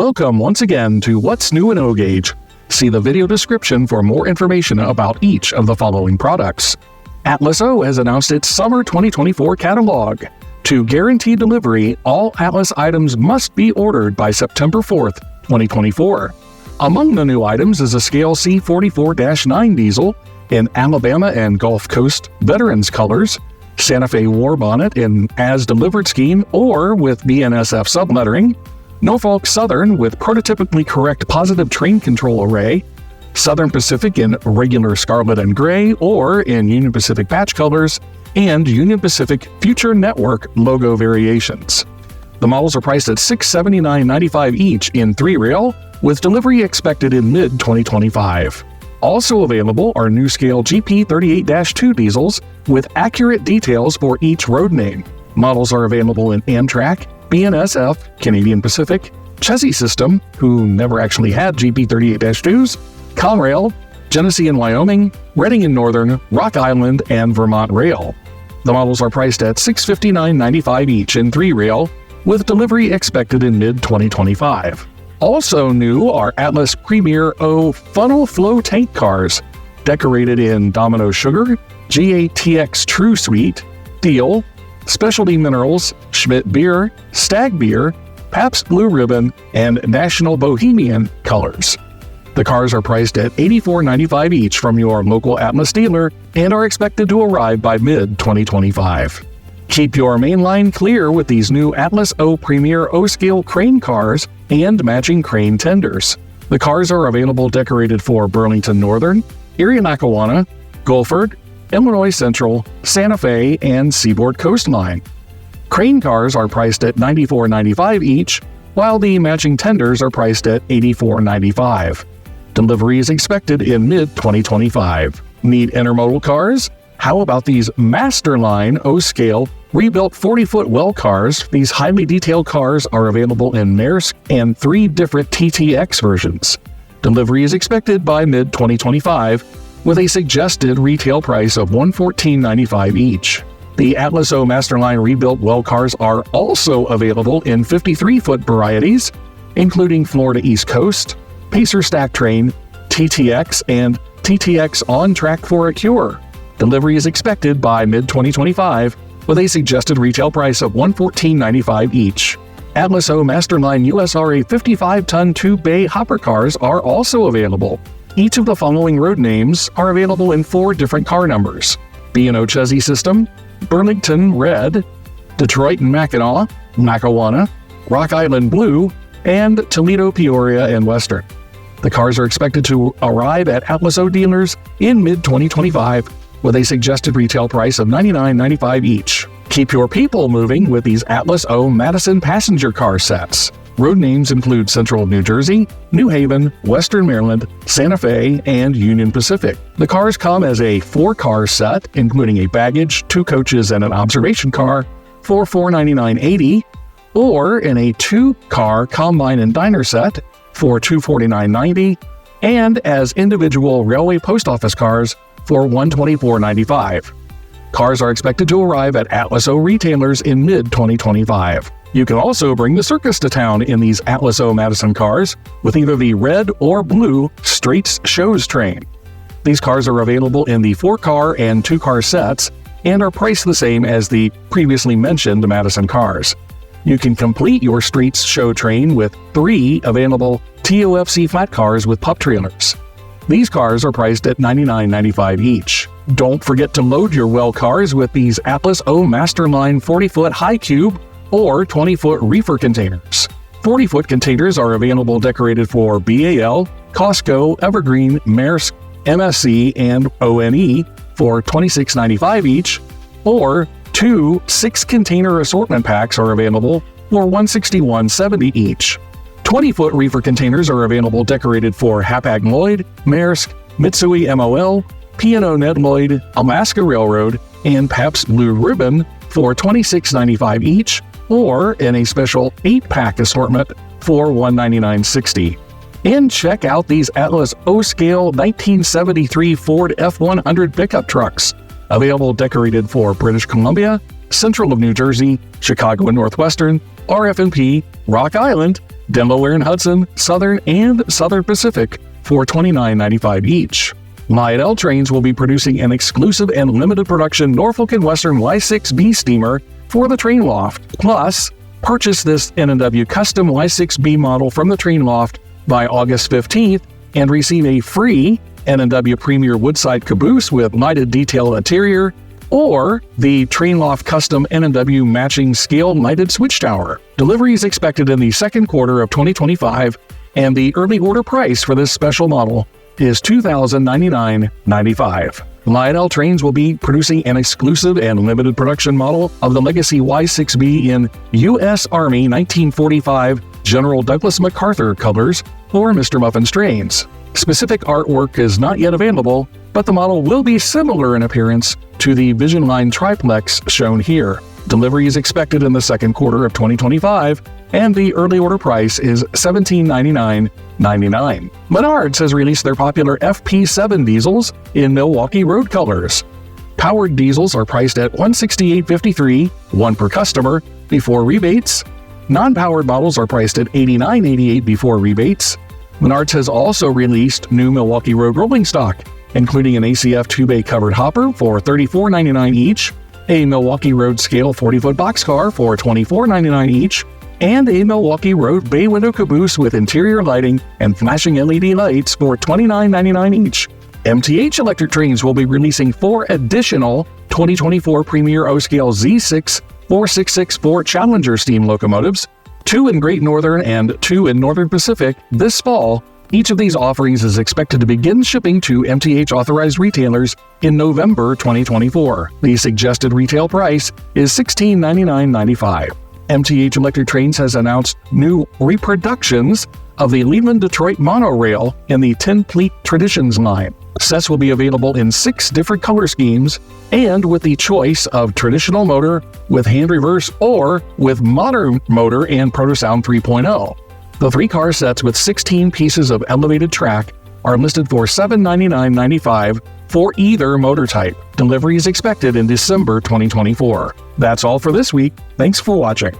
Welcome once again to What's New in O-Gauge. See the video description for more information about each of the following products. Atlas O has announced its Summer 2024 catalog. To guarantee delivery, all Atlas items must be ordered by September 4th, 2024. Among the new items is a Scale C44-9 diesel in Alabama and Gulf Coast Veterans colors, Santa Fe War Bonnet in as-delivered scheme or with BNSF sublettering, Norfolk Southern with prototypically correct positive train control array, Southern Pacific in regular scarlet and gray or in Union Pacific patch colors, and Union Pacific Future Network logo variations. The models are priced at $679.95 each in 3-rail, with delivery expected in mid-2025. Also available are new Scale GP38-2 diesels with accurate details for each road name. Models are available in Amtrak, BNSF, Canadian Pacific, Chessie System, who never actually had GP38-2s, Conrail, Genesee and Wyoming, Reading and Northern, Rock Island, and Vermont Rail. The models are priced at $659.95 each in 3-rail, with delivery expected in mid-2025. Also new are Atlas Premier O Funnel Flow Tank Cars, decorated in Domino Sugar, GATX True Sweet, Steel, Specialty Minerals, Schmidt Beer, Stag Beer, Pabst Blue Ribbon, and National Bohemian colors. The cars are priced at $84.95 each from your local Atlas dealer and are expected to arrive by mid-2025. Keep your main line clear with these new Atlas O Premier O-Scale crane cars and matching crane tenders. The cars are available decorated for Burlington Northern, Erie-Lackawanna, Guilford, Illinois Central, Santa Fe, and Seaboard Coastline. Crane cars are priced at $94.95 each, while the matching tenders are priced at $84.95. Delivery is expected in mid-2025. Need intermodal cars? How about these Masterline O-Scale rebuilt 40-foot well cars? These highly detailed cars are available in Maersk and 3 different TTX versions. Delivery is expected by mid-2025, with a suggested retail price of $114.95 each. The Atlas O Masterline rebuilt well cars are also available in 53-foot varieties, including Florida East Coast, Pacer Stack Train, TTX, and TTX On Track for a Cure. Delivery is expected by mid-2025, with a suggested retail price of $114.95 each. Atlas O Masterline USRA 55-ton 2-bay hopper cars are also available. Each of the following road names are available in 4 different car numbers: B&O Chessie System, Burlington Red, Detroit and Mackinac, Lackawanna, Rock Island Blue, and Toledo, Peoria, and Western. The cars are expected to arrive at Atlas O dealers in mid-2025, with a suggested retail price of $99.95 each. Keep your people moving with these Atlas O Madison passenger car sets. Road names include Central New Jersey, New Haven, Western Maryland, Santa Fe, and Union Pacific. The cars come as a 4-car set, including a baggage, 2 coaches, and an observation car for $499.80, or in a 2-car combine and diner set for $249.90, and as individual railway post office cars for $124.95. Cars are expected to arrive at Atlas O retailers in mid-2025. You can also bring the circus to town in these Atlas O Madison cars with either the red or blue Straits Shows train. These cars are available in the 4-car and 2-car sets and are priced the same as the previously mentioned Madison cars. You can complete your Straits Show train with 3 available TOFC flat cars with pup trailers. These cars are priced at $99.95 each. Don't forget to load your well cars with these Atlas O Masterline 40-foot high cube or 20-foot reefer containers. 40-foot containers are available decorated for BAL, Costco, Evergreen, Maersk, MSC, and ONE for $26.95 each, or 2 6-container assortment packs are available for $161.70 each. 20-foot reefer containers are available decorated for Hapag-Lloyd, Maersk, Mitsui MOL, P&O Ned Lloyd, Alaska Railroad, and Pabst Blue Ribbon for $26.95 each, or in a special 8-pack assortment for $199.60. And check out these Atlas O-Scale 1973 Ford F100 pickup trucks, available decorated for British Columbia, Central of New Jersey, Chicago and Northwestern, RF&P, Rock Island, Delaware and Hudson, Southern, and Southern Pacific for $29.95 each. Lionel Trains will be producing an exclusive and limited production Norfolk and Western Y6b steamer for the Train Loft. Plus, purchase this N&W custom Y6b model from the Train Loft by August 15th and receive a free N&W Premier Woodside caboose with lighted detail interior or the Train Loft custom N&W matching scale lighted switch tower. Delivery is expected in the second quarter of 2025, and the early order price for this special model is $2,099.95. Lionel Trains will be producing an exclusive and limited production model of the Legacy Y6b in U.S. Army 1945 General Douglas MacArthur colors for Mr. Muffin's Trains. Specific artwork is not yet available, but the model will be similar in appearance to the Vision Line triplex shown here. Delivery is expected in the second quarter of 2025, and the early order price is $1799.99. Menards has released their popular FP7 diesels in Milwaukee Road colors. Powered diesels are priced at $168.53, one per customer, before rebates. Non-powered models are priced at $89.88 before rebates. Menards has also released new Milwaukee Road rolling stock, including an ACF 2-bay covered hopper for $34.99 each, a Milwaukee Road scale 40-foot boxcar for $24.99 each, and a Milwaukee Road bay window caboose with interior lighting and flashing LED lights for $29.99 each. MTH Electric Trains will be releasing 4 additional 2024 Premier O-Scale Z6 4664 Challenger steam locomotives, 2 in Great Northern and 2 in Northern Pacific, this fall. Each of these offerings is expected to begin shipping to MTH authorized retailers in November 2024. The suggested retail price is $1699.95. MTH Electric Trains has announced new reproductions of the Leland-Detroit monorail in the 10-pleat Traditions line. Sets will be available in 6 different color schemes and with the choice of traditional motor with hand reverse or with modern motor and Protosound 3.0. The 3-car sets with 16 pieces of elevated track are listed for $799.95 for either motor type. Delivery is expected in December 2024. That's all for this week. Thanks for watching.